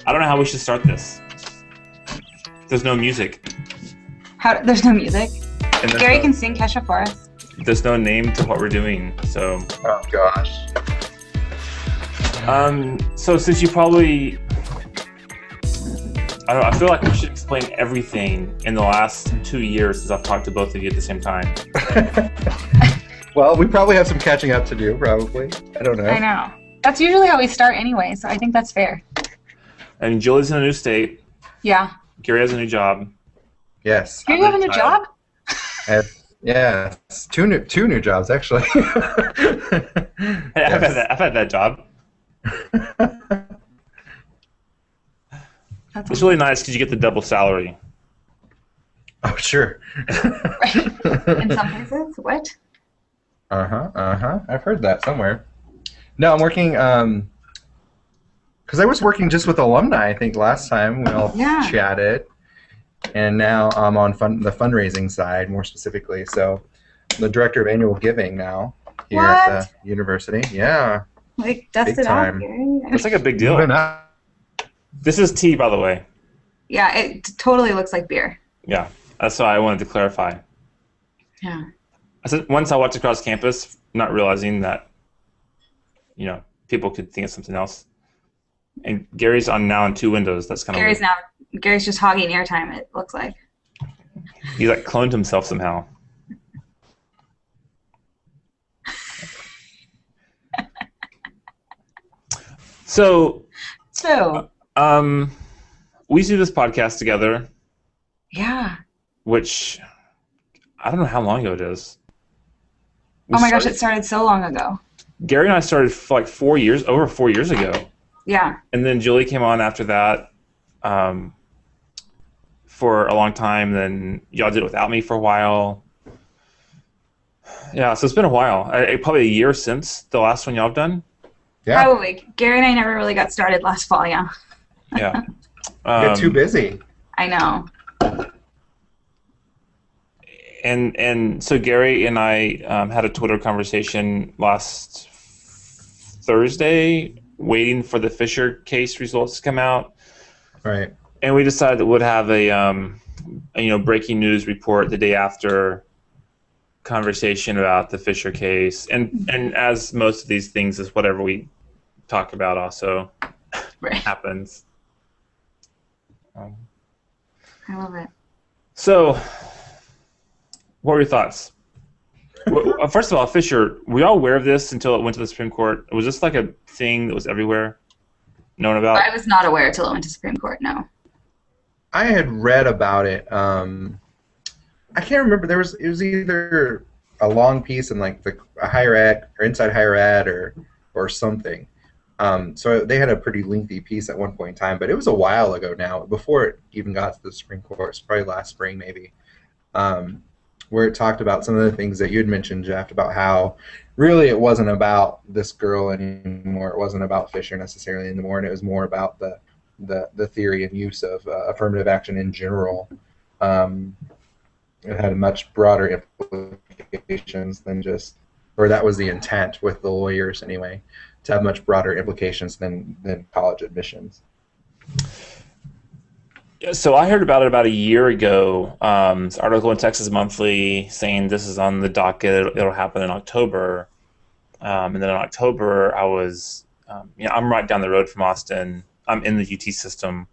I don't know how we should start this. There's no music. There's no music. And Gary can sing Kesha for us. There's no name to what we're doing, so. Oh gosh. So since you probably, I don't know, I feel like I should explain everything in the last 2 years since I've talked to both of you at the same time. Well, we probably have some catching up to do, probably. I don't know. I know. That's usually how we start anyway, so I think that's fair. I mean, Julie's in a new state. Yeah. Gary has a new job. Yes. Do you have a new job? Yeah, two new jobs actually. Hey, I've had that job. It's really nice because you get the double salary. Oh, sure. In some places? What? I've heard that somewhere. No, I'm working, because I was working just with alumni, I think, last time we all chatted. And now I'm on the fundraising side, more specifically. So I'm the director of annual giving now here at the university. Yeah. Like, dust it off, Gary. It's like a big deal. This is tea, by the way. Yeah, it totally looks like beer. Yeah, that's why I wanted to clarify. Yeah. I said once I walked across campus, not realizing that, people could think of something else. And Gary's now in 2 windows. That's kind of weird. Gary's just hogging airtime, it looks like. He cloned himself somehow. So, we do this podcast together. Yeah. Which, I don't know how long ago it is. Oh my gosh, it started so long ago. Gary and I started over 4 years ago. Yeah. And then Julie came on after that for a long time. Then y'all did it without me for a while. Yeah, so it's been a while. Probably a year since the last one y'all have done. Yeah. Probably. Gary and I never really got started last fall, yeah. Yeah. Get too busy. I know. And so Gary and I had a Twitter conversation last Thursday, waiting for the Fisher case results to come out. Right. And we decided that we'd have a breaking news report the day after conversation about the Fisher case. And as most of these things is whatever we talk about also happens. I love it. So, what were your thoughts? Well, first of all, Fisher, were you all aware of this until it went to the Supreme Court? Was this like a thing that was everywhere known about? I was not aware until it went to Supreme Court, no. I had read about it. I can't remember. It was either a long piece in like a higher ed or Inside Higher Ed or something. So they had a pretty lengthy piece at one point in time, but it was a while ago now, before it even got to the Supreme Court. It's probably last spring maybe. Where it talked about some of the things that you had mentioned, Jeff, about how really it wasn't about this girl anymore. It wasn't about Fisher necessarily anymore, and it was more about the theory and use of affirmative action in general. It had much broader implications than just, or that was the intent with the lawyers anyway, to have much broader implications than college admissions. So I heard about it about a year ago. This article in Texas Monthly saying this is on the docket. It'll happen in October. And then in October, I was, I'm right down the road from Austin. I'm in the UT system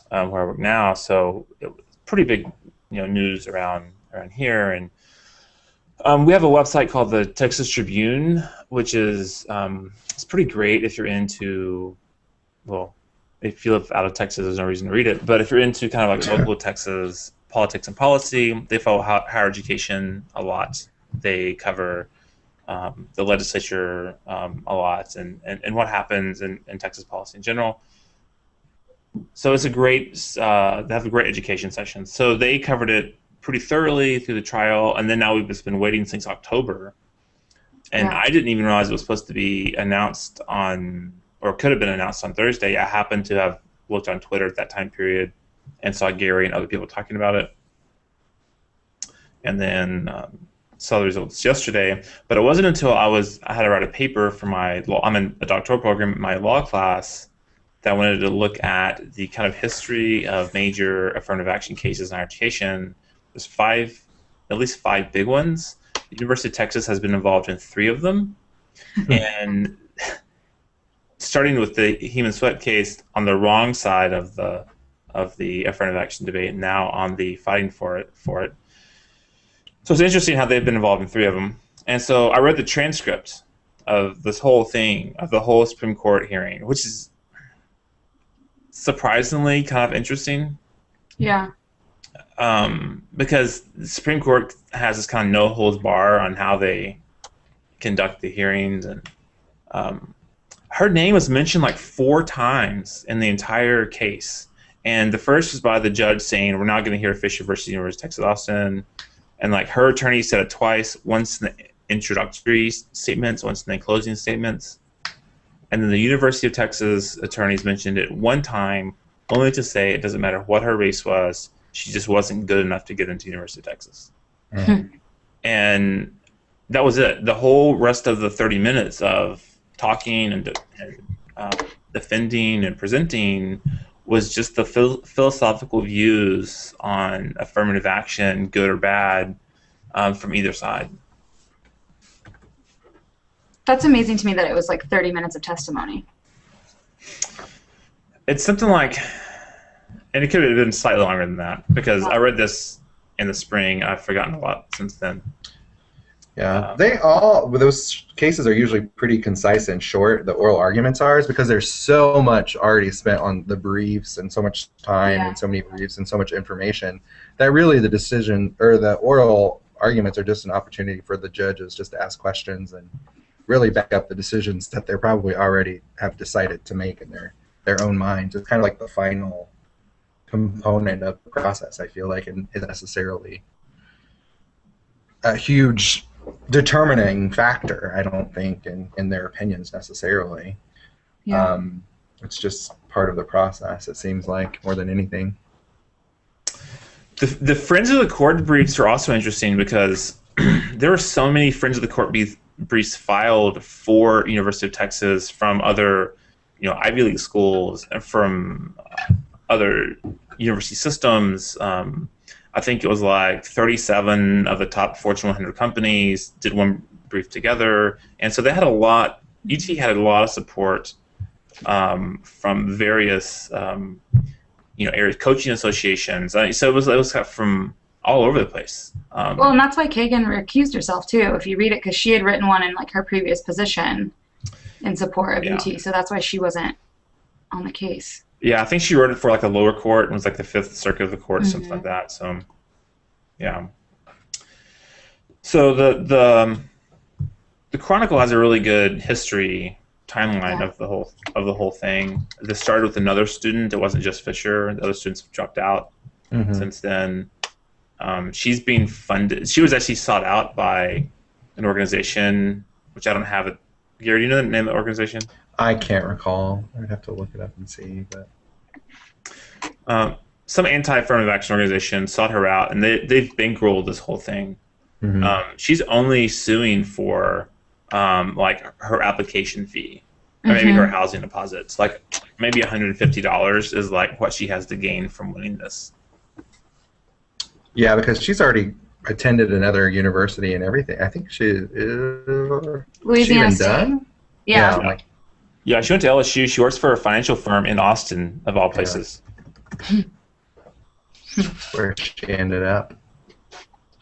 where I work now. So it was pretty big, news around here. And we have a website called the Texas Tribune, which is it's pretty great if you're into, if you live out of Texas, there's no reason to read it. But if you're into kind of like local Texas politics and policy, they follow higher education a lot. They cover the legislature a lot and what happens in Texas policy in general. So it's a great, they have a great education section. So they covered it pretty thoroughly through the trial. And then now we've just been waiting since October. And I didn't even realize it was supposed to be announced or could have been announced on Thursday. I happened to have looked on Twitter at that time period and saw Gary and other people talking about it. And then saw the results yesterday. But it wasn't until I had to write a paper for I'm in a doctoral program in my law class that wanted to look at the kind of history of major affirmative action cases in higher education. There's at least five big ones. The University of Texas has been involved in 3 of them. And starting with the Human Sweat case on the wrong side of the affirmative action debate, now on the fighting for it. So it's interesting how they've been involved in 3 of them. And so I read the transcript of this whole thing, of the whole Supreme Court hearing, which is surprisingly kind of interesting. Yeah. Because the Supreme Court has this kind of no-holds bar on how they conduct the hearings, and her name was mentioned like 4 times in the entire case. And the first was by the judge saying, we're not going to hear Fisher versus University of Texas Austin. And like her attorney said it twice, once in the introductory statements, once in the closing statements. And then the University of Texas attorneys mentioned it 1 time, only to say it doesn't matter what her race was, she just wasn't good enough to get into University of Texas. And that was it. The whole rest of the 30 minutes of talking and defending and presenting was just the philosophical views on affirmative action, good or bad, from either side. That's amazing to me that it was like 30 minutes of testimony. It's something like, and it could have been slightly longer than that, because I read this in the spring. I've forgotten a lot since then. Yeah, those cases are usually pretty concise and short. The oral arguments are, is because there's so much already spent on the briefs and so much time and so many briefs and so much information that really the decision or the oral arguments are just an opportunity for the judges just to ask questions and really back up the decisions that they probably already have decided to make in their own minds. It's kind of like the final component of the process, I feel like, and isn't necessarily a huge determining factor, I don't think, in their opinions necessarily. Yeah. It's just part of the process, it seems like, more than anything. The Friends of the Court briefs are also interesting because there were so many Friends of the Court briefs filed for University of Texas from other, Ivy League schools and from other university systems. I think it was like 37 of the top Fortune 100 companies did one brief together, and so they had UT had a lot of support from various areas, coaching associations. So it was kind of from all over the place. Well, and that's why Kagan recused herself too, if you read it, because she had written one in like her previous position in support of UT, so that's why she wasn't on the case. Yeah, I think she wrote it for like the lower court, and it was like the Fifth Circuit of the court, something like that. So, yeah. So the Chronicle has a really good history timeline of the whole thing. This started with another student. It wasn't just Fisher. The other students have dropped out since then. She's being funded. She was actually sought out by an organization, which I don't have it. Gary, do you know the name of the organization? I can't recall. I'd have to look it up and see. But some anti-affirmative action organization sought her out, and they've bankrolled this whole thing. She's only suing for like her application fee, or maybe her housing deposits. Like maybe $150 is like what she has to gain from winning this. Yeah, because she's already attended another university and everything. I think she is. Louisiana State. Done? Yeah. Yeah, she went to LSU. She works for a financial firm in Austin, of all places. Where she ended up.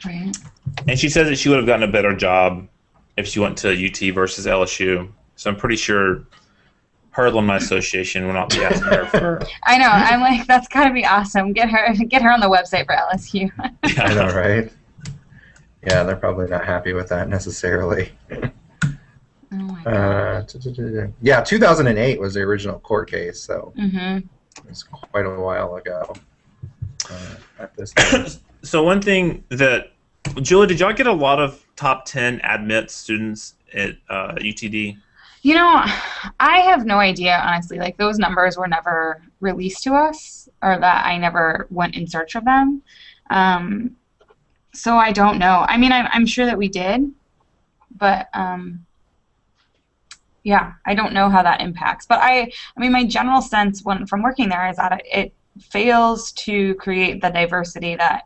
Right. And she says that she would have gotten a better job if she went to UT versus LSU. So I'm pretty sure her alumni association will not be asking her for. I know. I'm like, that's got to be awesome. Get her on the website for LSU. Yeah, I know, right? Yeah, they're probably not happy with that necessarily. Oh my God. Yeah, 2008 was the original court case, so Mm-hmm. it was quite a while ago. At this time. So one thing that, Julie, did y'all get a lot of top 10 admit students at UTD? You know, I have no idea, honestly. Like, those numbers were never released to us, or that I never went in search of them. So I don't know. I mean, I'm sure that we did, but Yeah, I don't know how that impacts, but I mean, my general sense from working there is that it fails to create the diversity that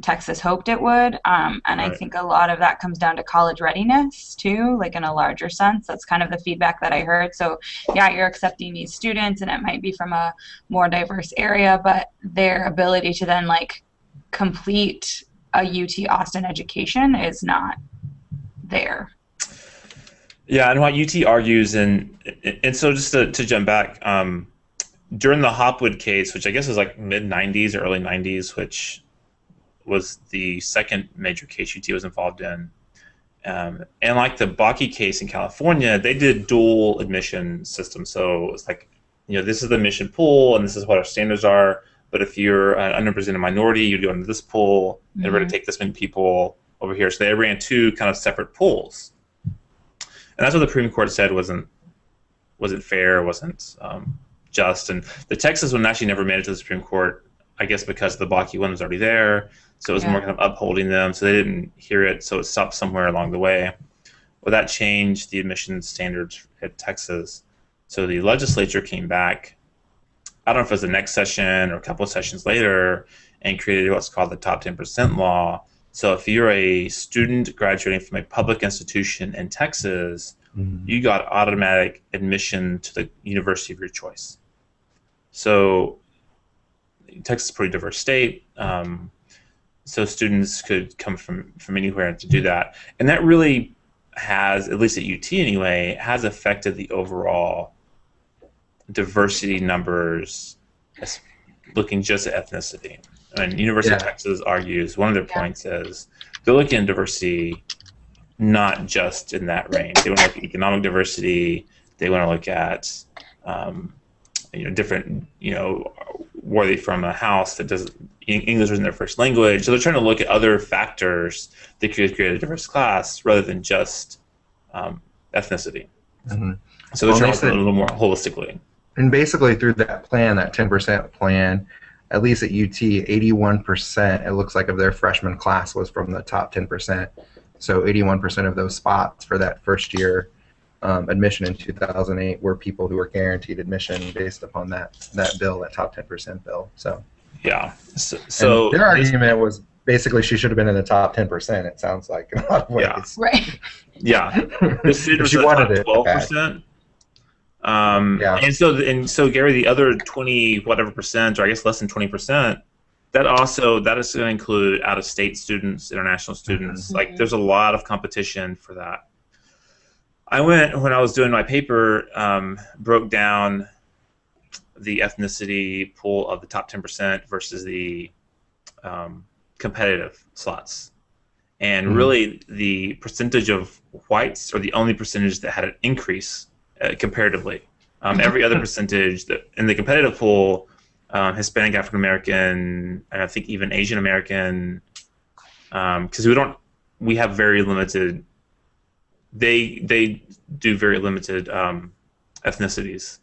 Texas hoped it would. And I Right. think a lot of that comes down to college readiness too, like in a larger sense. That's kind of the feedback that I heard. So, yeah, you're accepting these students, and it might be from a more diverse area, but their ability to then like complete a UT Austin education is not there. Yeah, and what UT argues, and so just to jump back, during the Hopwood case, which I guess was like mid '90s or early '90s, which was the second major case UT was involved in, and like the Bakke case in California, they did dual admission system. So it's like, this is the admission pool, and this is what our standards are. But if you're an underrepresented minority, you'd go into this pool in order to take this many people over here. So they ran two kind of separate pools. And that's what the Supreme Court said wasn't fair, wasn't just. And the Texas one actually never made it to the Supreme Court, I guess because the Bakke one was already there, so it was more kind of upholding them. So they didn't hear it, so it stopped somewhere along the way. Well, that changed the admissions standards at Texas. So the legislature came back, I don't know if it was the next session or a couple of sessions later, and created what's called the Top 10% law. So if you're a student graduating from a public institution in Texas, you got automatic admission to the university of your choice. So Texas is a pretty diverse state, so students could come from anywhere to do that. And that really has, at least at UT anyway, has affected the overall diversity numbers looking just at ethnicity. And University of Texas argues one of their points is they're looking at diversity not just in that range. They want to look at economic diversity. They want to look at different, were they from a house that doesn't English isn't their first language. So they're trying to look at other factors that could create a diverse class rather than just ethnicity. So they're trying to look at it a little more holistically. And basically through that plan, that 10% plan, at least at UT, 81%, it looks like, of their freshman class was from the top 10%. So 81% of those spots for that first year admission in 2008 were people who were guaranteed admission based upon that bill, that top 10% bill. So yeah. So their argument was basically she should have been in the top 10%. It sounds like in a lot of ways. Yeah. Right. Yeah. The student was she the wanted top 12%. And so Gary, the other 20 whatever percent, or I guess less than 20%, that is going to include out-of-state students, international students. Like there's a lot of competition for that. When I was doing my paper, broke down the ethnicity pool of the top 10% versus the competitive slots. And really the percentage of whites are the only percentage that had an increase comparatively. Every other percentage in the competitive pool, Hispanic, African American, and I think even Asian American, because we have very limited. They do very limited ethnicities.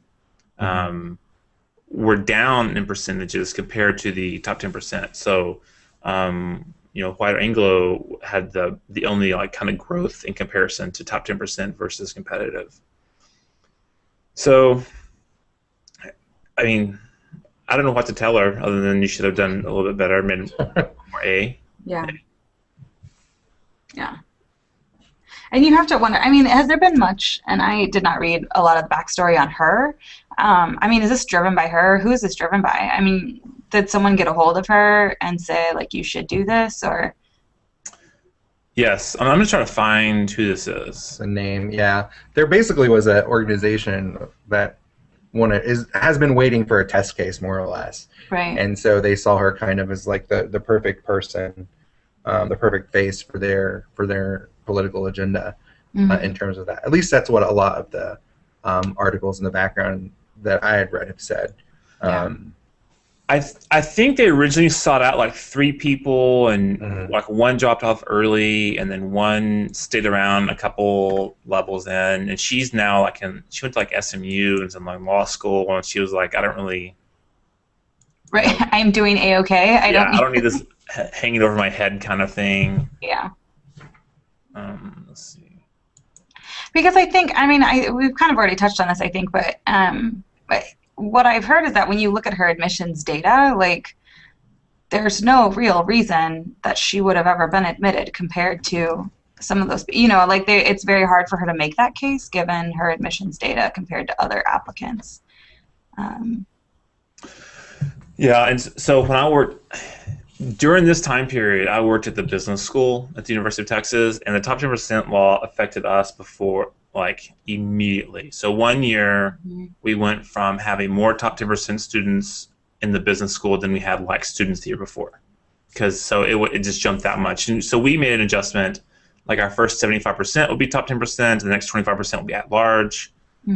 We're down in percentages compared to the top 10%. So, white or Anglo had the only kind of growth in comparison to top 10% versus competitive. So, I mean, I don't know what to tell her other than you should have done a little bit better, made more A. Yeah. Yeah. And you have to wonder, I mean, has there been much, and I did not read a lot of the backstory on her. I mean, is this driven by her? Who is this driven by? I mean, did someone get a hold of her and say, like, you should do this, or? Yes, I'm going to try to find who this is. The name, yeah. There basically was an organization that has been waiting for a test case, more or less. Right. And so they saw her kind of as like the perfect person, the perfect face for their political agenda in terms of that. At least that's what a lot of the articles in the background that I had read have said. I think they originally sought out like 3 people, and like one dropped off early, and then one stayed around a couple levels in, and she's now she went to like SMU and some like law school, and she was like, I don't really. Right, I'm doing A-okay. I don't need this hanging over my head kind of thing. Yeah. Let's see. Because I think, I mean, we've kind of already touched on this, I think, but what I've heard is that when you look at her admissions data, like, there's no real reason that she would have ever been admitted compared to some of those, like it's very hard for her to make that case given her admissions data compared to other applicants. Yeah, and so when I worked during this time period, I worked at the business school at the University of Texas, and the top 10% law affected us before, like, immediately. So one year we went from having more top 10% students in the business school than we had like students the year before, because it just jumped that much. And so we made an adjustment, like our first 75% would be top 10%, and the next 25% would be at large,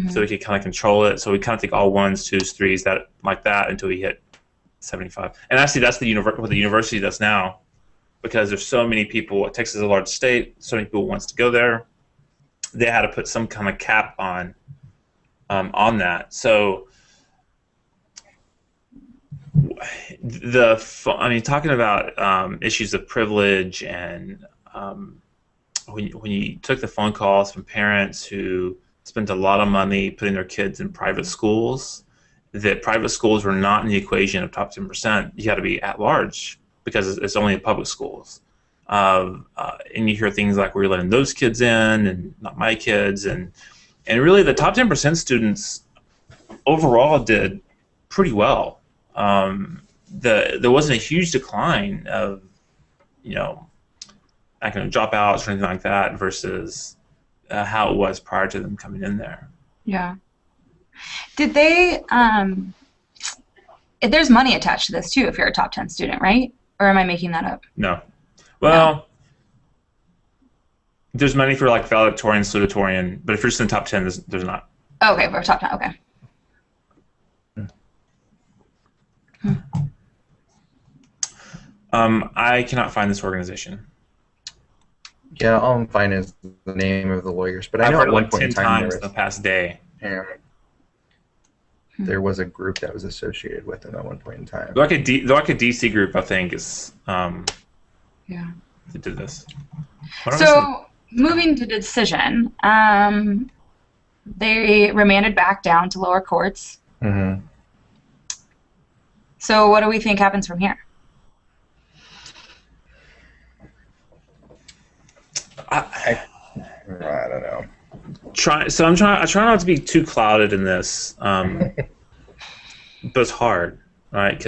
so we could kind of control it. So we kind of take all ones, twos, threes, that like that until we hit 75. And actually, that's what the university does now, because there's so many people. Texas is a large state. So many people wants to go there. They had to put some kind of cap on that. So talking about issues of privilege, and when you took the phone calls from parents who spent a lot of money putting their kids in private schools, that private schools were not in the equation of top 10%. You got to be at large because it's only in public schools. And you hear things like, we're letting those kids in and not my kids. And really the top 10% students overall did pretty well. There wasn't a huge decline of, academic dropouts or anything like that versus how it was prior to them coming in there. Yeah. Did they, there's money attached to this too if you're a top 10 student, right? Or am I making that up? No. Well, there's money for like valedictorian, salutatorian, but if you're just in the top 10, there's not. Okay, for top 10, okay. I cannot find this organization. Yeah, all I'm finding is the name of the lawyers, but I I've know heard at it one like point 10 in time times in the past day. There was a group that was associated with them at one point in time. Like a DC group, I think, is yeah. that did this. So moving to decision, they remanded back down to lower courts. Mm-hmm. So what do we think happens from here? I don't know. I try not to be too clouded in this, but it's hard, right?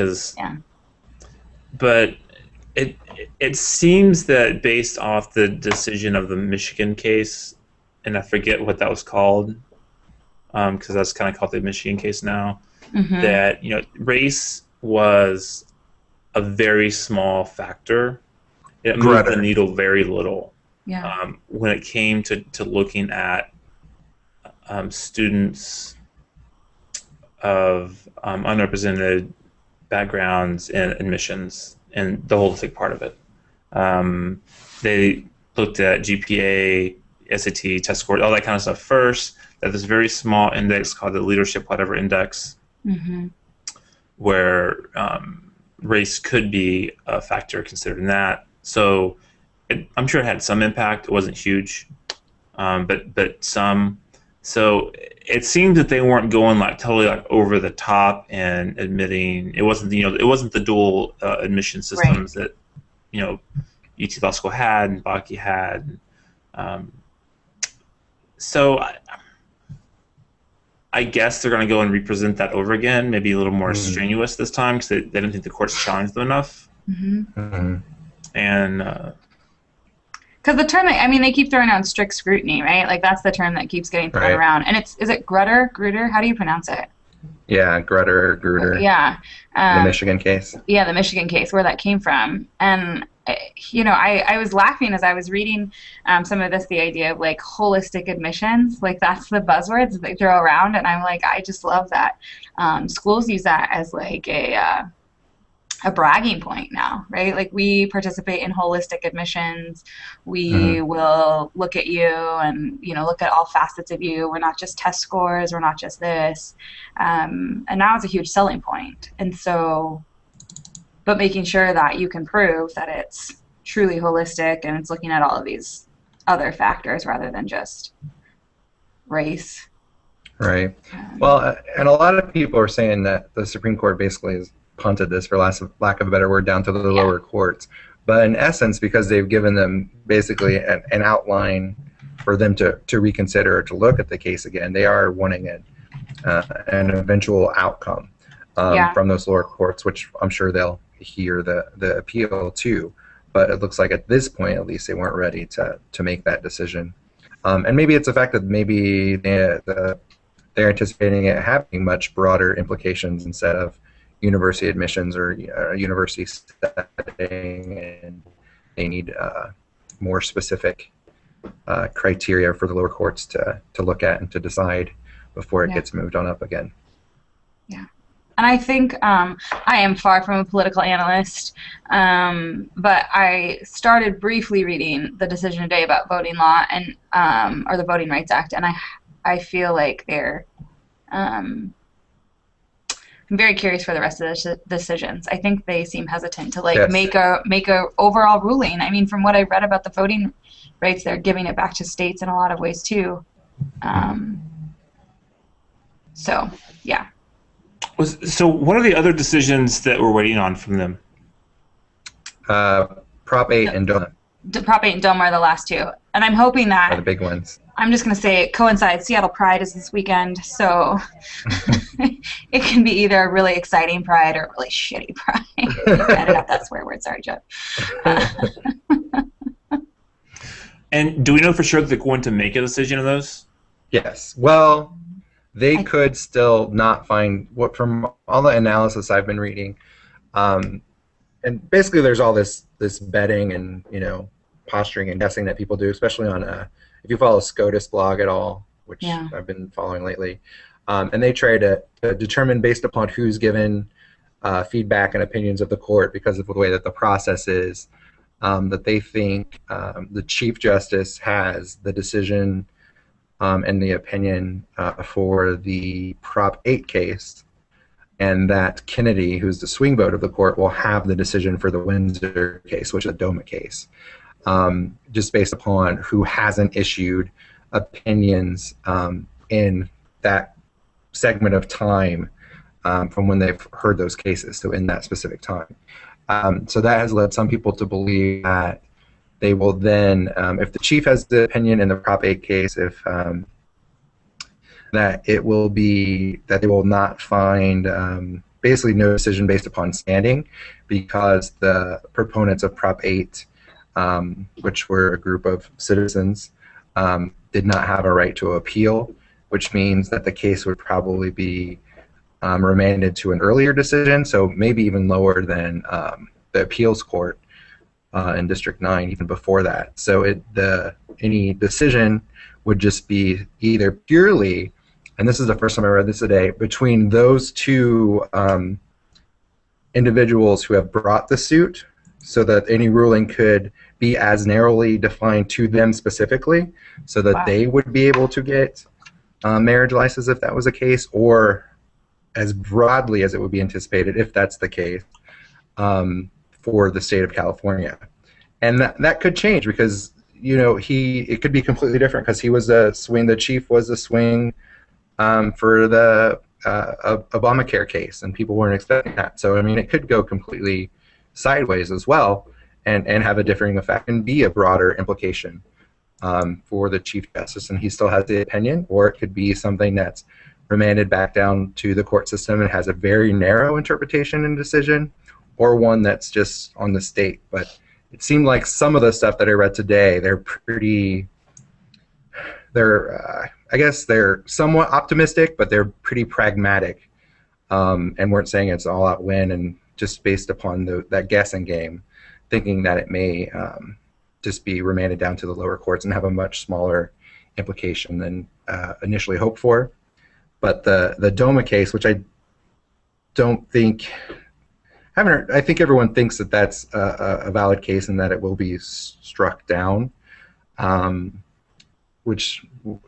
But it seems that based off the decision of the Michigan case, and I forget what that was called, because that's kind of called the Michigan case now, that race was a very small factor. It moved the needle very little. Yeah. When it came to looking at students of unrepresented backgrounds and admissions and the holistic part of it. They looked at GPA, SAT, test scores, all that kind of stuff first. That this very small index called the Leadership Whatever Index, where race could be a factor considered in that. So I'm sure it had some impact. It wasn't huge, but some. So it seemed that they weren't going like totally like over the top and admitting it wasn't the dual admission systems that UT Law School had and Bakke had. So I guess they're going to go and represent that over again, maybe a little more strenuous this time because they didn't think the courts challenged them enough. And because the term, they keep throwing out strict scrutiny, right? Like that's the term that keeps getting thrown around. And is it Grutter? How do you pronounce it? Yeah, Grutter. Yeah. The Michigan case. Yeah, the Michigan case, where that came from. And, I was laughing as I was reading some of this, the idea of like holistic admissions, like that's the buzzwords that they throw around. And I'm like, I just love that. Schools use that as like a bragging point now, right? Like we participate in holistic admissions. We will look at you and, look at all facets of you. We're not just test scores. We're not just this. And now it's a huge selling point. And so, but making sure that you can prove that it's truly holistic and it's looking at all of these other factors rather than just race. Right. Well, and a lot of people are saying that the Supreme Court basically has punted this, for lack of a better word, down to the lower courts. But in essence, because they've given them basically an outline for them to reconsider or to look at the case again, they are wanting an eventual outcome from those lower courts, which I'm sure they'll hear the appeal too. But it looks like at this point, at least, they weren't ready to make that decision. And maybe it's the fact that maybe they're anticipating it having much broader implications instead of university admissions or university setting, and they need more specific criteria for the lower courts to look at and to decide before it gets moved on up again. Yeah. And I think I am far from a political analyst, but I started briefly reading the decision today about voting law and or the Voting Rights Act, and I feel like they're I'm very curious for the rest of the decisions. I think they seem hesitant to make a overall ruling. I mean, from what I read about the voting rights, they're giving it back to states in a lot of ways too. So yeah. So what are the other decisions that we're waiting on from them? Prop 8 and DOMA. Prop 8 and DOMA are the last two. And I'm hoping that... are the big ones. I'm just going to say it coincides. Seattle Pride is this weekend, so it can be either a really exciting Pride or a really shitty Pride. Edit out that swear word. Sorry, Jeff. And do we know for sure that they're going to make a decision on those? Yes. Well, they could still not find what, from all the analysis I've been reading, and basically there's all this betting and posturing and guessing that people do, especially on if you follow SCOTUS blog at all, which I've been following lately, and they try to determine based upon who's given feedback and opinions of the court because of the way that the process is, that they think the Chief Justice has the decision and the opinion for the Prop 8 case, and that Kennedy, who's the swing vote of the court, will have the decision for the Windsor case, which is a DOMA case, just based upon who hasn't issued opinions in that segment of time from when they've heard those cases, so in that specific time. So that has led some people to believe that they will then, if the chief has the opinion in the Prop 8 case, if that it will be that they will not find basically no decision based upon standing, because the proponents of Prop 8, which were a group of citizens, did not have a right to appeal, which means that the case would probably be remanded to an earlier decision, so maybe even lower than the appeals court in District 9, even before that. So any decision would just be either purely, and this is the first time I read this today, between those two individuals who have brought the suit, so that any ruling could be as narrowly defined to them specifically, so that they would be able to get marriage license if that was the case, or as broadly as it would be anticipated, if that's the case, for the state of California. And that could change, because it could be completely different, because he was a swing, the chief was a swing for the Obamacare case, and people weren't expecting that. So I mean, it could go completely sideways as well, and have a differing effect and be a broader implication for the Chief Justice, and he still has the opinion, or it could be something that's remanded back down to the court system and has a very narrow interpretation and decision, or one that's just on the state. But it seemed like some of the stuff that I read today, I guess they're somewhat optimistic, but they're pretty pragmatic, and weren't saying it's all out win, and just based upon that guessing game, thinking that it may just be remanded down to the lower courts and have a much smaller implication than initially hoped for. But the DOMA case, which I don't think, I think everyone thinks that that's a valid case and that it will be struck down, which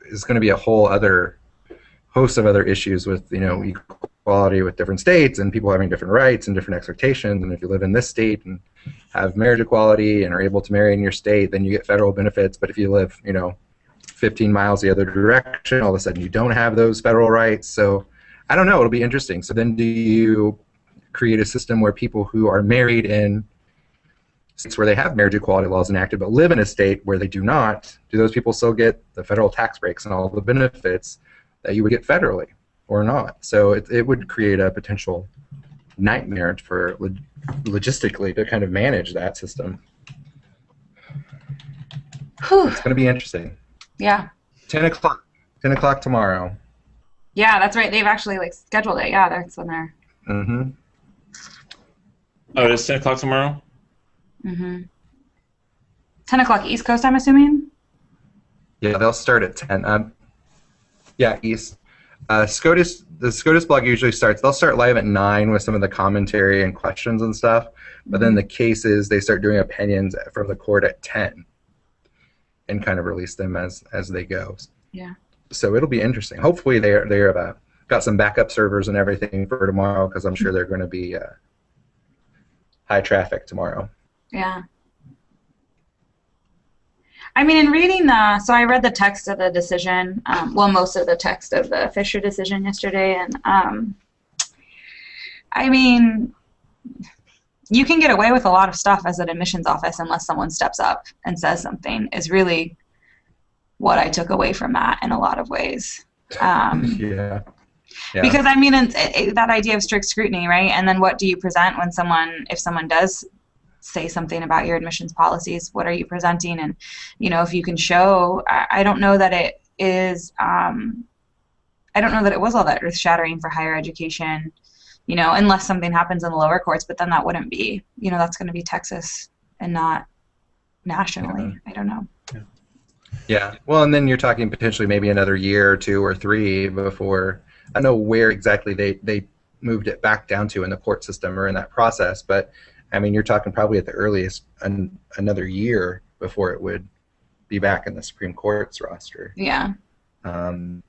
is going to be a whole other host of other issues with equality with different states and people having different rights and different expectations. And if you live in this state and have marriage equality and are able to marry in your state, then you get federal benefits. But if you live 15 miles the other direction, all of a sudden you don't have those federal rights. So I don't know. It'll be interesting. So then do you create a system where people who are married in states where they have marriage equality laws enacted but live in a state where they do not, do those people still get the federal tax breaks and all the benefits that you would get federally or not? So it would create a potential nightmare for logistically to kind of manage that system. Whew. It's going to be interesting. Yeah. 10 o'clock. 10 o'clock tomorrow. Yeah, that's right. They've actually like scheduled it. Yeah, that's when they're. Mm-hmm. Oh, it is 10 o'clock tomorrow? Mm-hmm. 10 o'clock East Coast, I'm assuming? Yeah, they'll start at 10. Yeah, East. The SCOTUS blog usually starts, they'll start live at 9 with some of the commentary and questions and stuff, but then the cases, they start doing opinions from the court at 10 and kind of release them as they go. Yeah. So it'll be interesting. Hopefully they're got some backup servers and everything for tomorrow, because I'm sure they're going to be high traffic tomorrow. Yeah. I mean, in reading so I read the text of the decision, well, most of the text of the Fisher decision yesterday, and I mean, you can get away with a lot of stuff as an admissions office unless someone steps up and says something, is really what I took away from that in a lot of ways. Yeah. Because, I mean, that idea of strict scrutiny, right? And then what do you present when if someone does say something about your admissions policies? What are you presenting? And, you know, if you can show, I don't know that it is, I don't know that it was all that earth-shattering for higher education, you know, unless something happens in the lower courts, but then that wouldn't be, you know, that's going to be Texas and not nationally. Yeah. I don't know. Yeah. Well, and then you're talking potentially maybe another year or 2 or 3 before, I don't know where exactly they moved it back down to in the court system or in that process, but I mean, you're talking probably at the earliest another year before it would be back in the Supreme Court's roster. Yeah. So I don't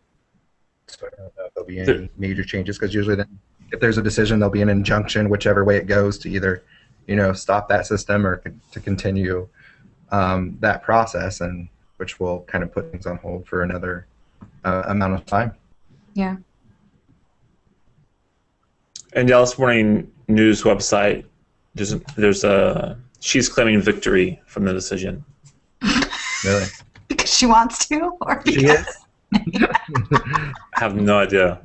know if there'll be any major changes, because usually then if there's a decision, there'll be an injunction, whichever way it goes, to either, you know, stop that system or to continue that process, and which will kind of put things on hold for another amount of time. Yeah. And Dallas Morning News website, there's she's claiming victory from the decision. Really? Because she wants to? Or She is? I have no idea.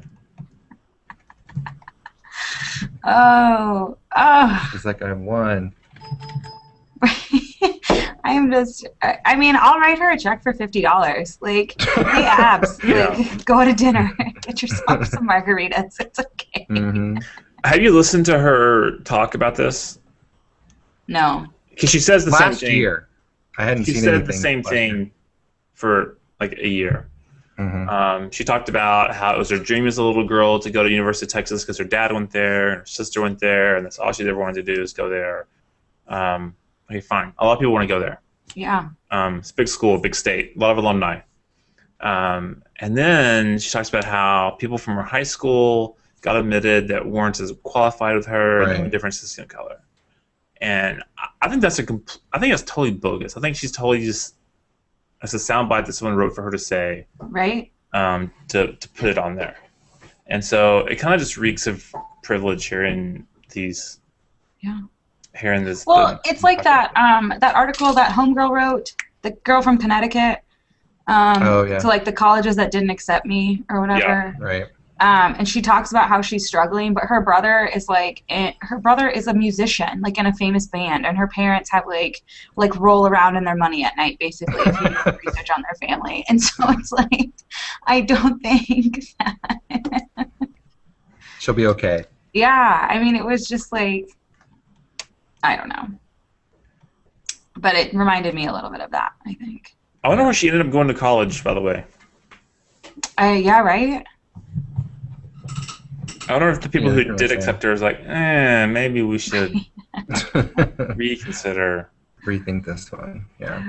Oh. It's like I won. I'm just, I mean, I'll write her a check for $50. Like, hey, abs, Yeah. like, go to dinner, get yourself some margaritas. It's okay. Mm-hmm. Have you listened to her talk about this? No. Because she says the same Last thing. year, I hadn't She seen said anything. the same last year. thing for like a year. Mm-hmm. She talked about how it was her dream as a little girl to go to University of Texas because her dad went there and her sister went there, and that's all she ever wanted to do is go there. Okay, fine. A lot of people want to go there. Yeah. It's a big school, big state, a lot of alumni. And then she talks about how people from her high school got admitted that weren't as qualified with her, and they were different skin color. And I think that's I think that's totally bogus. I think she's totally just, it's a soundbite that someone wrote for her to say, Right? to put it on there. And so it kind of just reeks of privilege hearing these. Yeah. Hearing this. Well, it's like that that article that Homegirl wrote, the girl from Connecticut, to like the colleges that didn't accept me or whatever. Yeah, right. And she talks about how she's struggling, but her brother is a musician, like in a famous band, and her parents have like roll around in their money at night, basically, if you do research on their family. And so it's like, I don't think that. She'll be okay. Yeah, I mean, it was just like, I don't know. But it reminded me a little bit of that, I think. I wonder where she ended up going to college, by the way. Yeah, right? I wonder if the people who did say. accept her is like, maybe we should reconsider. Rethink this one. Yeah.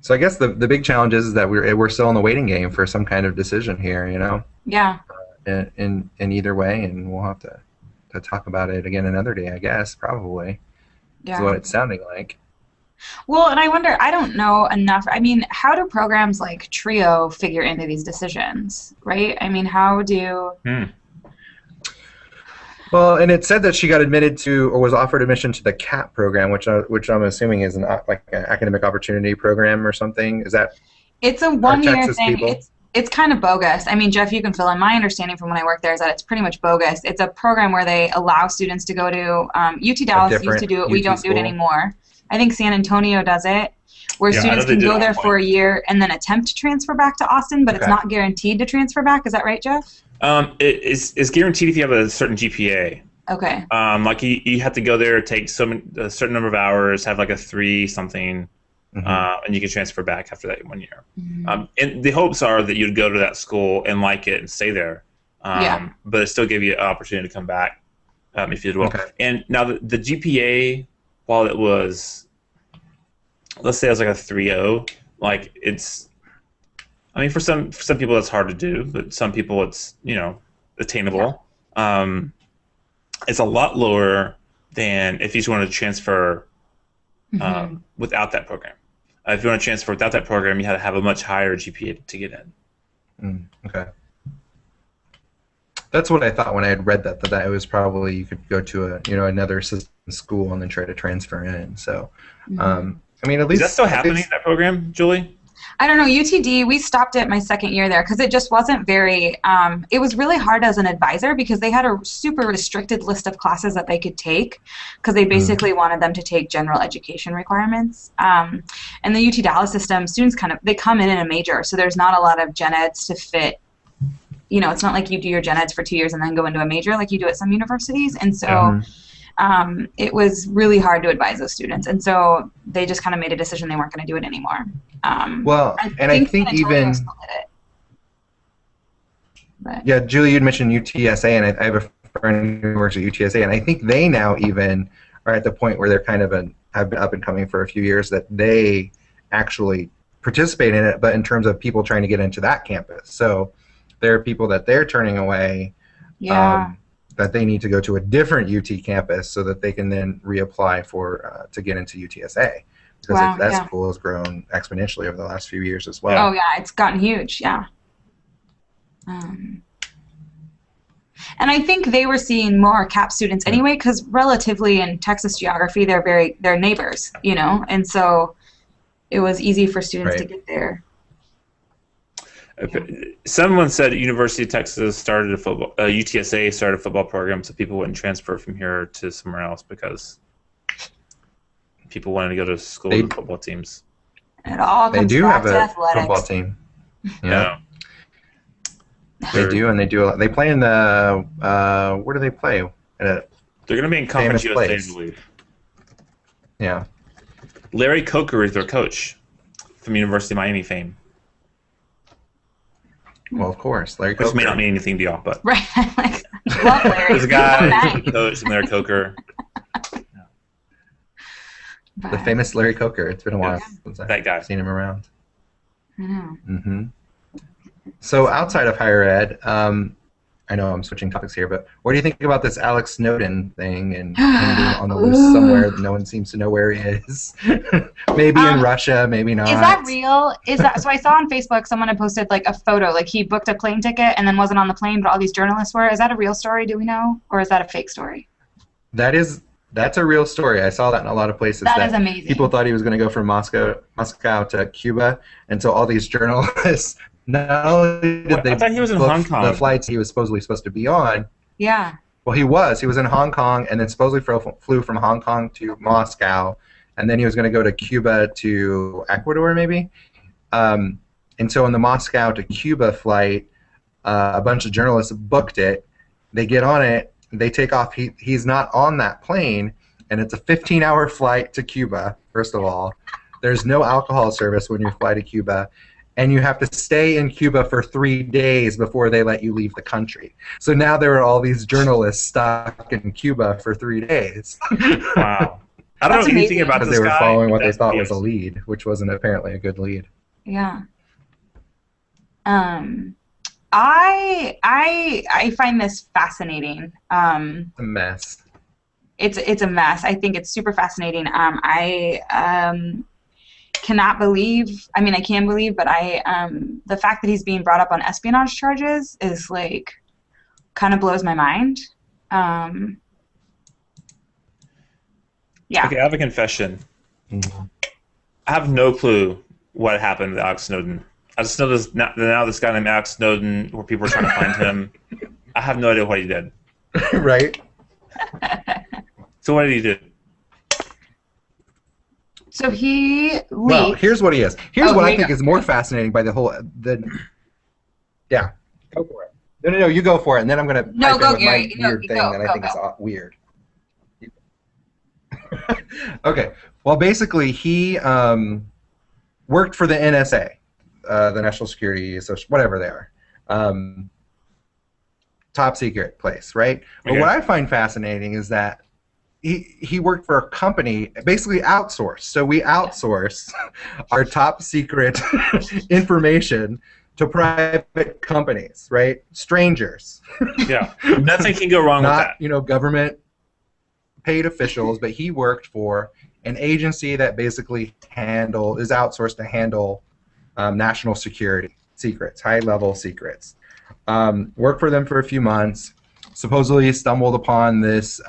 So I guess the big challenge is that we're still in the waiting game for some kind of decision here, you know? Yeah. In either way, and we'll have to talk about it again another day, I guess, probably. Yeah. Is what it's sounding like. Well, and I wonder, I don't know enough. I mean, how do programs like TRIO figure into these decisions, right? I mean, how do, Hmm. Well, and it said that she got admitted to or was offered admission to the CAP program, which I'm assuming is like an academic opportunity program or something. Is that it's a our 1 year Texas thing. people? It's kind of bogus. I mean, Jeff, you can fill in. My understanding from when I worked there is that it's pretty much bogus. It's a program where they allow students to go to UT A Dallas used to different do it. We UT don't do it school? anymore. I think San Antonio does it, where Yeah, I know students they can did go at there one point. for a year and then attempt to transfer back to Austin, but it's Okay. not guaranteed to transfer back. Is that right, Jeff? It's guaranteed if you have a certain GPA. Okay. Like you have to go there, take a certain number of hours, have like a 3 something, and you can transfer back after that 1 year. And the hopes are that you'd go to that school and like it and stay there. Yeah. But it still give you an opportunity to come back if you did well. Okay. And now the GPA, while it was, let's say it was like a 3.0, like it's, I mean, for some people that's hard to do, but some people it's attainable. It's a lot lower than if you just wanted to transfer without that program. If you want to transfer without that program, you had to have a much higher GPA to get in. Okay. That's what I thought when I had read that it was probably you could go to another system school and then try to transfer in. So, I mean, at least Is that still happening, that program, Julie? I don't know, UTD, we stopped it my second year there because it just wasn't very, it was really hard as an advisor because they had a super restricted list of classes that they could take because they basically wanted them to take general education requirements. And the UT Dallas system, students they come in a major, so there's not a lot of gen eds to fit. It's not like you do your gen eds for 2 years and then go into a major like you do at some universities. And so it was really hard to advise those students. And so they just kind of made a decision they weren't going to do it anymore. I think even still did it. But, yeah, Julie, you'd mentioned UTSA, and I have a friend who works at UTSA, and I think they now even are at the point where they're kind of have been up and coming for a few years that they actually participate in it, but in terms of people trying to get into that campus. So there are people that they're turning away that they need to go to a different UT campus so that they can then reapply to get into UTSA. Because that school has grown exponentially over the last few years as well. Oh, yeah, it's gotten huge, yeah. And I think they were seeing more CAP students anyway, because relatively in Texas geography, they're neighbors, and so it was easy for students to get there. Someone said University of Texas started UTSA started a football program so people wouldn't transfer from here to somewhere else because people wanted to go to school with football teams. It all comes back to athletics. They do have a football team. Yeah. They do, and they do. They play in the. Where do they play? They're going to be in Conference USA, I believe. Yeah. Larry Coker is their coach from University of Miami fame. Well, of course, Larry Coker. Which may not mean anything to y'all, but right. Love Larry. There's a guy who's a coach, Larry Coker. The famous Larry Coker. It's been a while since I've seen him around. I know. Mm-hmm. So outside of higher ed, I know I'm switching topics here, but what do you think about this Alex Snowden thing and him being on the loose somewhere that no one seems to know where he is? Maybe in Russia, maybe not. Is that real? So I saw on Facebook someone had posted like a photo, like he booked a plane ticket and then wasn't on the plane, but all these journalists were. Is that a real story? Do we know, or is that a fake story? That's a real story. I saw that in a lot of places. That is amazing. People thought he was going to go from Moscow to Cuba, and so all these journalists. Not only did they I thought he was in Hong Kong. The flights he was supposedly supposed to be on. Yeah. Well, he was in Hong Kong, and then supposedly flew from Hong Kong to Moscow, and then he was going to go to Cuba to Ecuador, maybe. And so on the Moscow to Cuba flight, a bunch of journalists booked it. They get on it. They take off. He's not on that plane, and it's a 15-hour flight to Cuba, first of all. There's no alcohol service when you fly to Cuba. And you have to stay in Cuba for 3 days before they let you leave the country. So now there are all these journalists stuck in Cuba for 3 days. Wow. I don't know anything about this guy. Because they were following what they thought was a lead, which wasn't apparently a good lead. Yeah. I find this fascinating. A mess. it's a mess. I think it's super fascinating. I cannot believe. I mean, I can believe, but the fact that he's being brought up on espionage charges is like kind of blows my mind. Yeah. Okay, I have a confession. Mm-hmm. I have no clue what happened to Alex Snowden. I just know now this guy named Alex Snowden, where people are trying to find him. I have no idea what he did. Right. So what did he do? So he leaked. Well, here's what he is. Here's what I think go. is more fascinating by the whole Yeah, go for it. No, you go for it, and then I'm gonna No, pipe go, in with my Gary. No, weird thing go, that I go, think is go. weird. Okay. Well, basically, he worked for the NSA, the National Security Association, whatever they are. Top secret place, right? But Okay. what I find fascinating is that he worked for a company, basically outsourced. So we outsource our top secret information to private companies, right? Strangers. Yeah, nothing can go wrong with Not, that. government paid officials, but he worked for an agency that basically is outsourced to handle national security secrets, high-level secrets. Worked for them for a few months. Supposedly stumbled upon this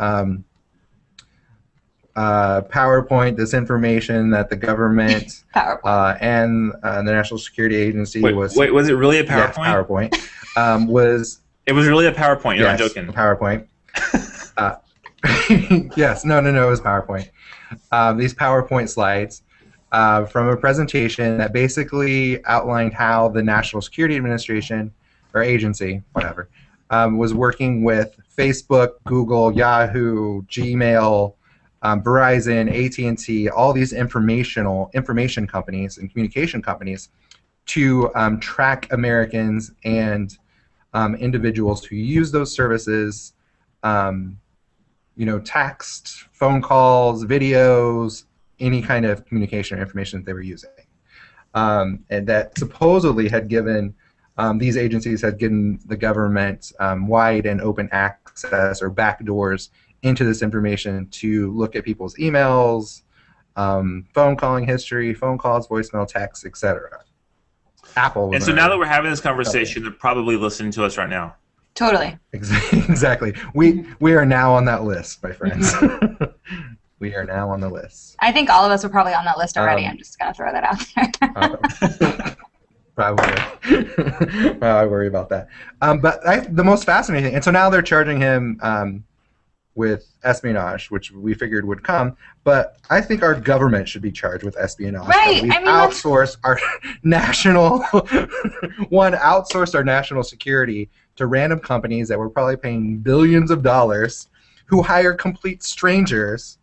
PowerPoint, this information that the government PowerPoint. and the National Security Agency Wait, was it really a yeah, PowerPoint? PowerPoint was It was really a PowerPoint. You're yes, not joking. a PowerPoint. Yes, no, it was PowerPoint. These PowerPoint slides from a presentation that basically outlined how the National Security Administration or agency, whatever, was working with Facebook, Google, Yahoo, Gmail, Verizon, AT&T, all these information companies and communication companies to track Americans and individuals who use those services, text, phone calls, videos, any kind of communication or information that they were using. And that supposedly had given, these agencies had given the government wide and open access or backdoors into this information to look at people's emails, phone calling history, phone calls, voicemail, texts, etc. Apple. And so now that we're having this conversation, they're probably listening to us right now. Totally. Exactly. We are now on that list, my friends. We are now on the list. I think all of us are probably on that list already. I'm just going to throw that out there. Probably. Well, I worry about that. But the most fascinating thing, and so now they're charging him with espionage, which we figured would come, but I think our government should be charged with espionage. Right. We've outsourced our outsourced our national security to random companies that were probably paying billions of dollars, who hire complete strangers,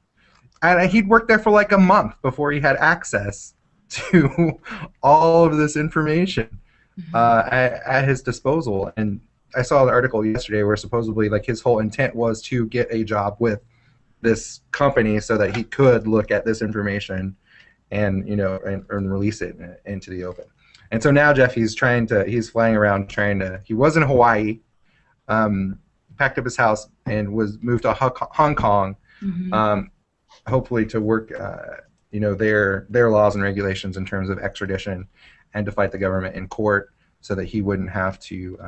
and he'd worked there for like a month before he had access to all of this information at his disposal. And I saw an article yesterday where supposedly like his whole intent was to get a job with this company so that he could look at this information and and release it into the open. And so now Jeff, he's flying around he was in Hawaii, packed up his house and was moved to Hong Kong, hopefully to work their laws and regulations in terms of extradition and to fight the government in court so that he wouldn't have to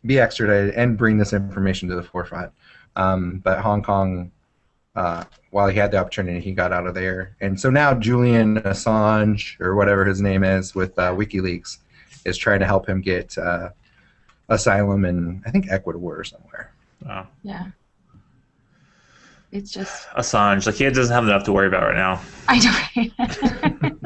be extradited and bring this information to the forefront. But Hong Kong, while he had the opportunity, he got out of there. And so now Julian Assange, or whatever his name is, with WikiLeaks, is trying to help him get asylum in, I think, Ecuador or somewhere. Wow. Yeah. It's just... Assange, like he doesn't have enough to worry about right now. I don't.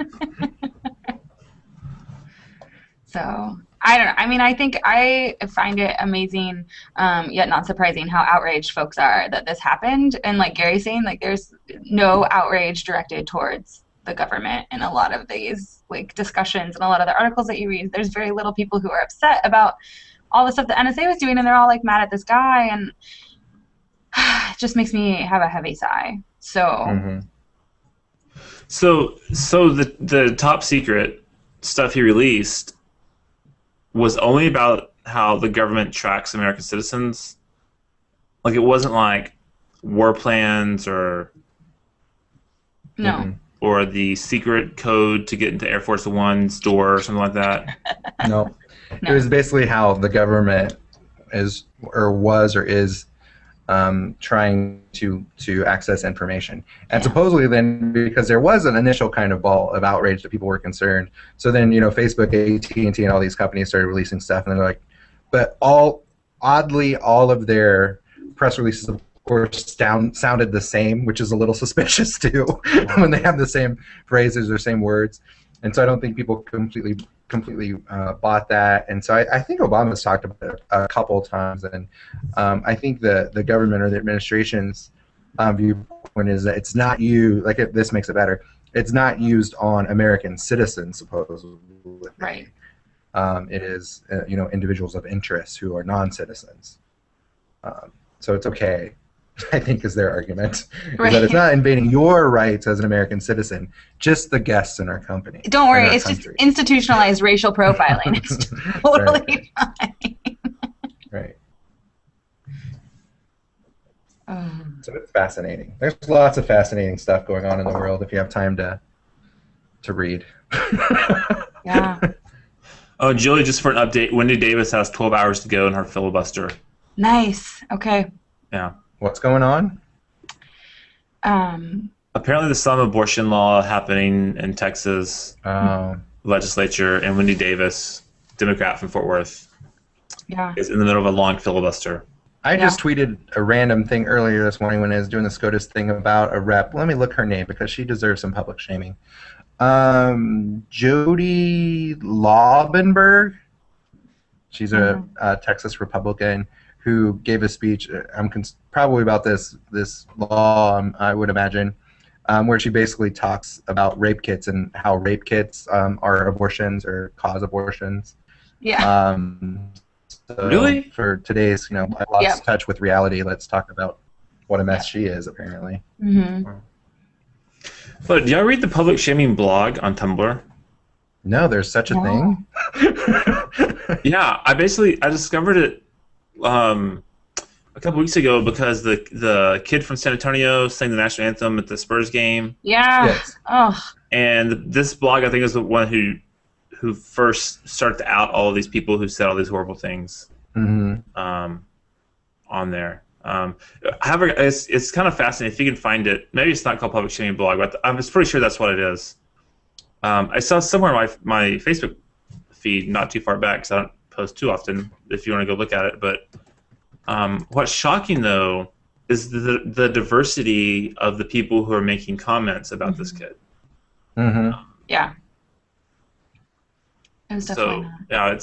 So... I don't know. I mean, I think I find it amazing, yet not surprising, how outraged folks are that this happened. And like Gary's saying, like there's no outrage directed towards the government in a lot of these like discussions and a lot of the articles that you read. There's very little people who are upset about all the stuff the NSA was doing, and they're all like mad at this guy, and it just makes me have a heavy sigh. So, so the top secret stuff he released was only about how the government tracks American citizens. Like it wasn't like war plans No. Mhm. or the secret code to get into Air Force One's door or something like that? No. No. It was basically how the government is or was or is trying to access information. And Yeah. supposedly then, because there was an initial kind of ball of outrage that people were concerned, so then, Facebook, AT&T, and all these companies started releasing stuff, and they're like, but oddly, all of their press releases, of course, sounded the same, which is a little suspicious too, when they have the same phrases or same words. And so I don't think people completely bought that. And so I think Obama's talked about it a couple times, and I think the government or the administration's viewpoint is that it's not this makes it better. It's not used on American citizens, supposedly. Right. It is individuals of interest who are non-citizens. So it's okay, I think, is their argument. Right. Is that it's not invading your rights as an American citizen, just the guests in our company. Don't worry, in our it's country. just institutionalized racial profiling. It's totally fine. Right. Um, So it's fascinating. There's lots of fascinating stuff going on in the world if you have time to read. yeah. Oh, Julie, just for an update, Wendy Davis has 12 hours to go in her filibuster. Nice. Okay. Yeah. What's going on? Apparently there's some abortion law happening in Texas legislature, and Wendy Davis, Democrat from Fort Worth, Yeah. is in the middle of a long filibuster. I just tweeted a random thing earlier this morning when I was doing the SCOTUS thing about a rep. Let me look her name because she deserves some public shaming. Jody Laubenberg. She's a Texas Republican who gave a speech. Probably about this law, I would imagine, where she basically talks about rape kits and how rape kits are abortions or cause abortions. Yeah. So Really? For today's, I lost touch with reality. Let's talk about what a mess she is, apparently. Mm-hmm. But do y'all read the public shaming blog on Tumblr? No, there's such a thing. Yeah, I discovered it a couple weeks ago because the kid from San Antonio sang the national anthem at the Spurs game. Yeah. Yes. Oh. And this blog, I think, is the one who first started to out all of these people who said all these horrible things on there. However, it's kind of fascinating if you can find it. Maybe it's not called public shaming blog, but I'm just pretty sure that's what it is. I saw somewhere in my Facebook feed, not too far back, because I don't post too often, if you want to go look at it. But what's shocking, though, is the diversity of the people who are making comments about this kid. Mm-hmm. Yeah. It was definitely not.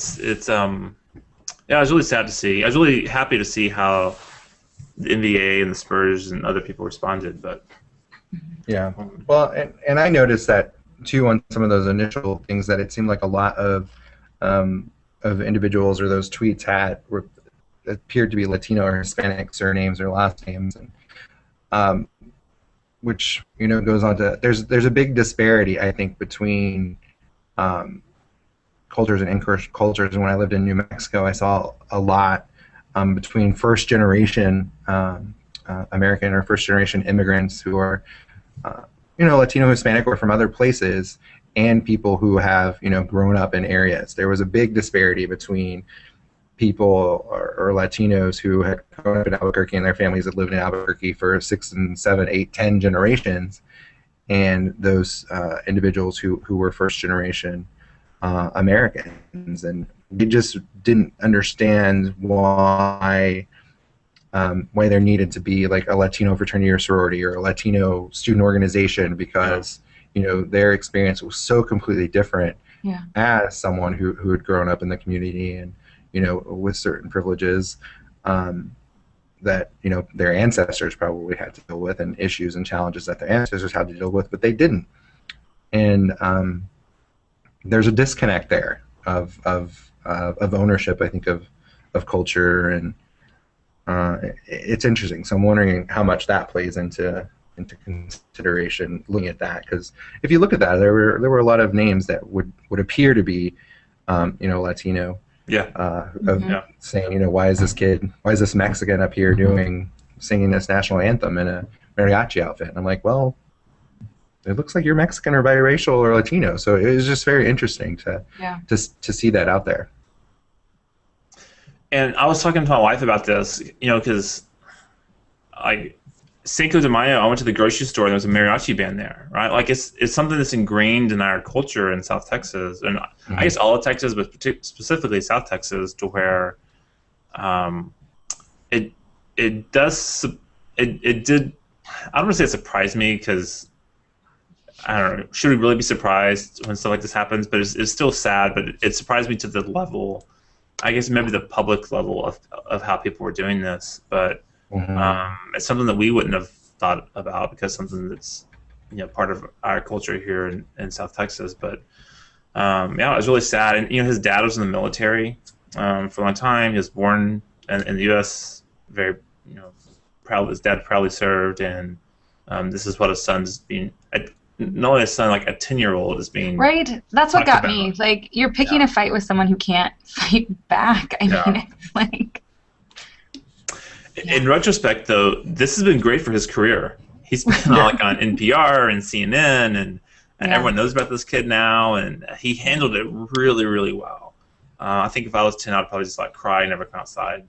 Yeah, it was really sad to see. I was really happy to see how the NBA and the Spurs and other people responded, but yeah. Well, and I noticed that too on some of those initial things, that it seemed like a lot of individuals or those tweets appeared to be Latino or Hispanic surnames or last names, and which goes on to there's a big disparity, I think, between cultures and cultures. And when I lived in New Mexico, I saw a lot between first-generation American or first-generation immigrants who are, Latino, Hispanic, or from other places, and people who have, grown up in areas. There was a big disparity between people or Latinos who had grown up in Albuquerque and their families had lived in Albuquerque for 6 and 7, 8, 10 generations, and those individuals who were first-generation Americans, and we just didn't understand why there needed to be like a Latino fraternity or sorority or a Latino student organization, because their experience was so completely different as someone who had grown up in the community and with certain privileges that their ancestors probably had to deal with, and issues and challenges that their ancestors had to deal with, but they didn't. And there's a disconnect there of ownership, I think, of culture, and it's interesting. So I'm wondering how much that plays into consideration, looking at that, because if you look at that, there were a lot of names that would appear to be Latino. yeah, Saying, why is this Mexican up here doing singing this national anthem in a mariachi outfit. And I'm like, well, it looks like you're Mexican or biracial or Latino. So it was just very interesting to see that out there. And I was talking to my wife about this, because Cinco de Mayo, I went to the grocery store and there was a mariachi band there, right? Like it's something that's ingrained in our culture in South Texas, and I guess all of Texas, but specifically South Texas, to where it did. I don't want to say it surprised me, because I don't know, should we really be surprised when stuff like this happens? But it's still sad. But it surprised me to the level, I guess maybe the public level of how people were doing this, but. It's something that we wouldn't have thought about, because something that's part of our culture here in South Texas. But it was really sad. And his dad was in the military for a long time. He was born in the U.S. Very proud. His dad proudly served, and this is what his son's being. Not only his son, like a 10-year-old is being. Right. That's what got me. Like, you're picking a fight with someone who can't fight back. I mean, it's like. In retrospect, though, this has been great for his career. He's been on NPR and CNN, and everyone knows about this kid now, and he handled it really, really well. I think if I was 10, I'd probably just cry and never come outside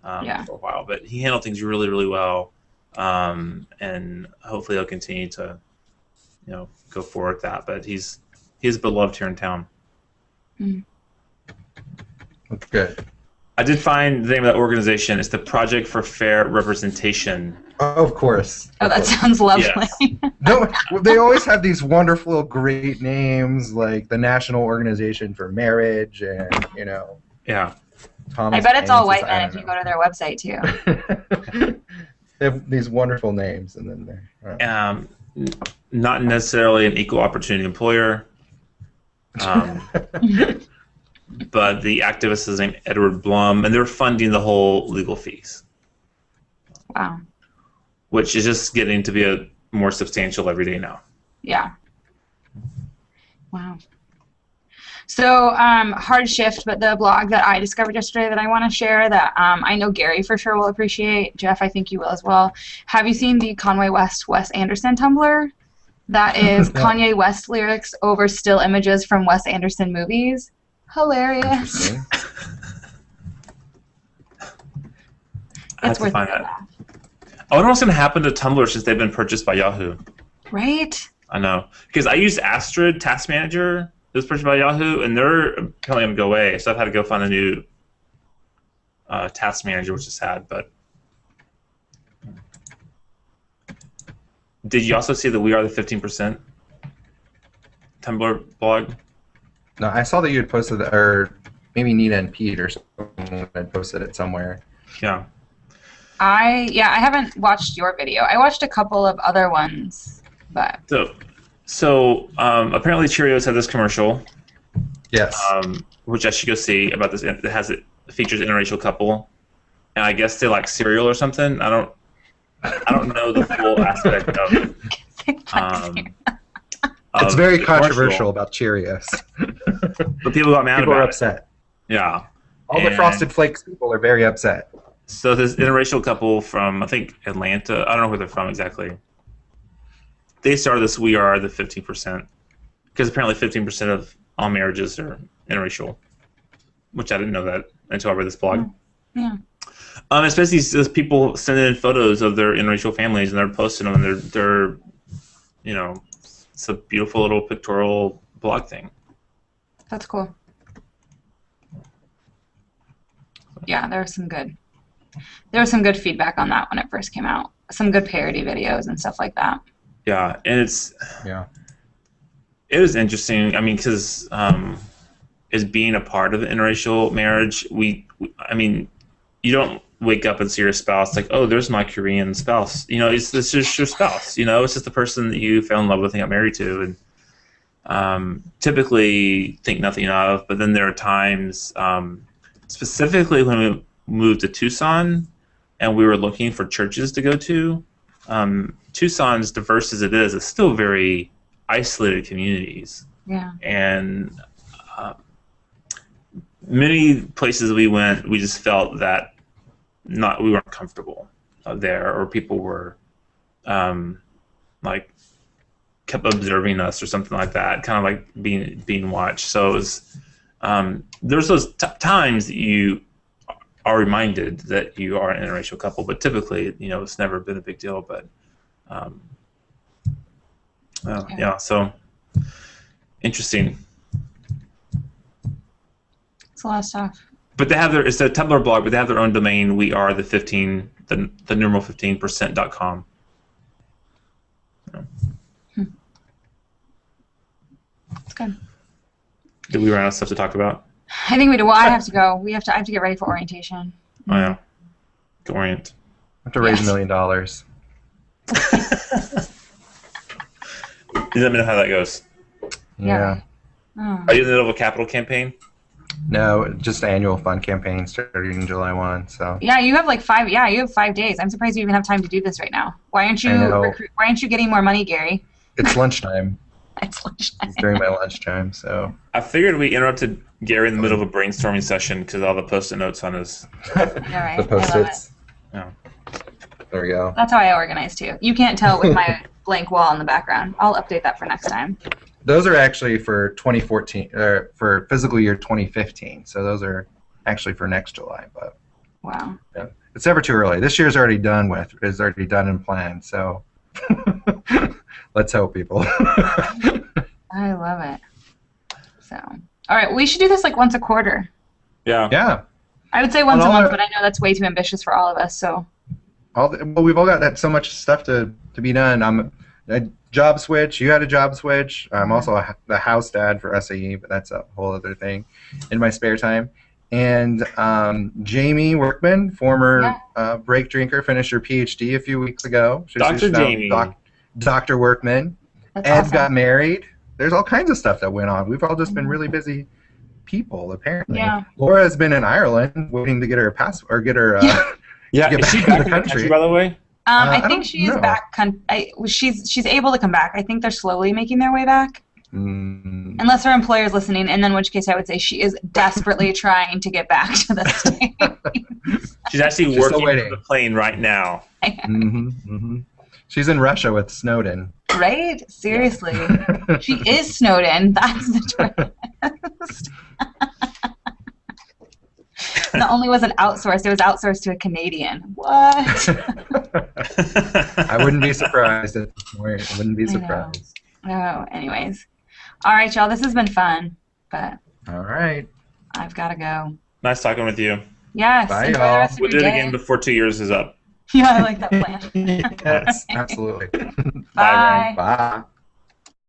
for a while. But he handled things really, really well, and hopefully he'll continue to, go forward with that. But he's beloved here in town. That's good. I did find the name of that organization. It's the Project for Fair Representation. Oh, of course. Oh, that sounds lovely. Yes. No, they always have these wonderful, great names, like the National Organization for Marriage, and Yeah. Thomas I bet it's all white Paine. men if you go to their website too. They have these wonderful names, and then they're not necessarily an equal opportunity employer. But the activist is named Edward Blum, and they're funding the whole legal fees. Wow. Which is just getting to be a more substantial every day now. Yeah. Wow. So, hard shift, but the blog that I discovered yesterday that I want to share that I know Gary for sure will appreciate. Jeff, I think you will as well. Have you seen the Kanye Wes Anderson Tumblr? That is Kanye West lyrics over still images from Wes Anderson movies. Hilarious. It's worth find that. I wonder what's going to happen to Tumblr since they've been purchased by Yahoo. Right? I know. Because I used Astrid Task Manager. It was purchased by Yahoo, and they're apparently going to go away. So I've had to go find a new Task Manager, which is sad. But did you also see the We Are the 15% Tumblr blog? No, I saw that you had posted that, or maybe Nina and Pete or someone had posted it somewhere. Yeah. I haven't watched your video. I watched a couple of other ones, but. So apparently Cheerios had this commercial. Yes. Which I should go see about this. It features an interracial couple, and I guess they like cereal or something. I don't know the full aspect of. It's very controversial about Cheerios. But people got mad people about are upset. it. Yeah. All the Frosted Flakes people are very upset. So this interracial couple from, I think, Atlanta. I don't know where they're from exactly. They started this We Are the 15%, because apparently 15% of all marriages are interracial, which I didn't know that until I read this blog. Yeah. Especially these people sending in photos of their interracial families, and they're posting them, and they're it's a beautiful little pictorial blog thing. That's cool. Yeah, there was some good feedback on that when it first came out. Some good parody videos and stuff like that. Yeah, and it was interesting. I mean, because as being a part of an interracial marriage, I mean, you don't wake up and see your spouse like, oh, there's my Korean spouse. It's just your spouse. It's just the person that you fell in love with and got married to, and typically think nothing of. But then there are times, specifically when we moved to Tucson, and we were looking for churches to go to. Tucson, as diverse as it is, it's still very isolated communities. Yeah. And many places we went, we just felt that we weren't comfortable. there, or people were like kept observing us or something like that, kind of like being watched. So it was there's those times that you are reminded that you are an interracial couple, but typically, it's never been a big deal. But yeah, so interesting. It's a lot of stuff. But they have it's a Tumblr blog, but they have their own domain. We are the numeral 15%.com. It's good. Did we run out of stuff to talk about? I think we do. Well, I have to go. I have to get ready for orientation. Oh yeah, go orient. I have to raise $1 million. Does let me know how that goes. Yeah. Oh. Are you in the middle of a capital campaign? No, just an annual fund campaign starting July 1. So. Yeah, you have like 5. Yeah, you have 5 days. I'm surprised you even have time to do this right now. Why aren't you? Why aren't you getting more money, Gary? It's lunchtime. It's lunchtime. It's during my lunchtime, so. I figured we interrupted Gary in the middle of a brainstorming session because all the post-it notes on his. Right. The post-its. Yeah. There we go. That's how I organize too. You can't tell with my blank wall in the background. I'll update that for next time. Those are actually for 2014, for fiscal year 2015. So those are actually for next July. But wow. Yeah, it's never too early. This year's already done with. Is already done and planned. So let's hope, people. I love it. So, all right, we should do this like once a quarter. Yeah. Yeah. I would say once a month, but I know that's way too ambitious for all of us. So. Well, we've all got so much stuff to be done. I'm a job switch. You had a job switch. I'm also the house dad for SAE, but that's a whole other thing in my spare time. And Jamie Workman, former break drinker, finished her PhD a few weeks ago. Dr. Jamie. Dr. Workman. That's Ed awesome. got married. There's all kinds of stuff that went on. We've all just been really busy people, apparently. Yeah. Laura's been in Ireland waiting to get her passport or get her. Yeah, get is she back back in in the the country, by the way? I think she is back. She's able to come back. I think they're slowly making their way back. Unless her employer's listening, and then in which case I would say she is desperately trying to get back to the States. She's actually working on the plane right now. She's in Russia with Snowden. Right? Seriously. She is Snowden. That's the twist. Not only was it outsourced, it was outsourced to a Canadian. What? I wouldn't be surprised at this point. I wouldn't be surprised. Oh, anyways. All right, y'all. This has been fun, but all right. I've got to go. Nice talking with you. Yes. Bye, enjoy the y'all. rest of We'll do your it day. again before 2 years is up. Yeah, I like that plan. Yes, absolutely. Bye. Bye.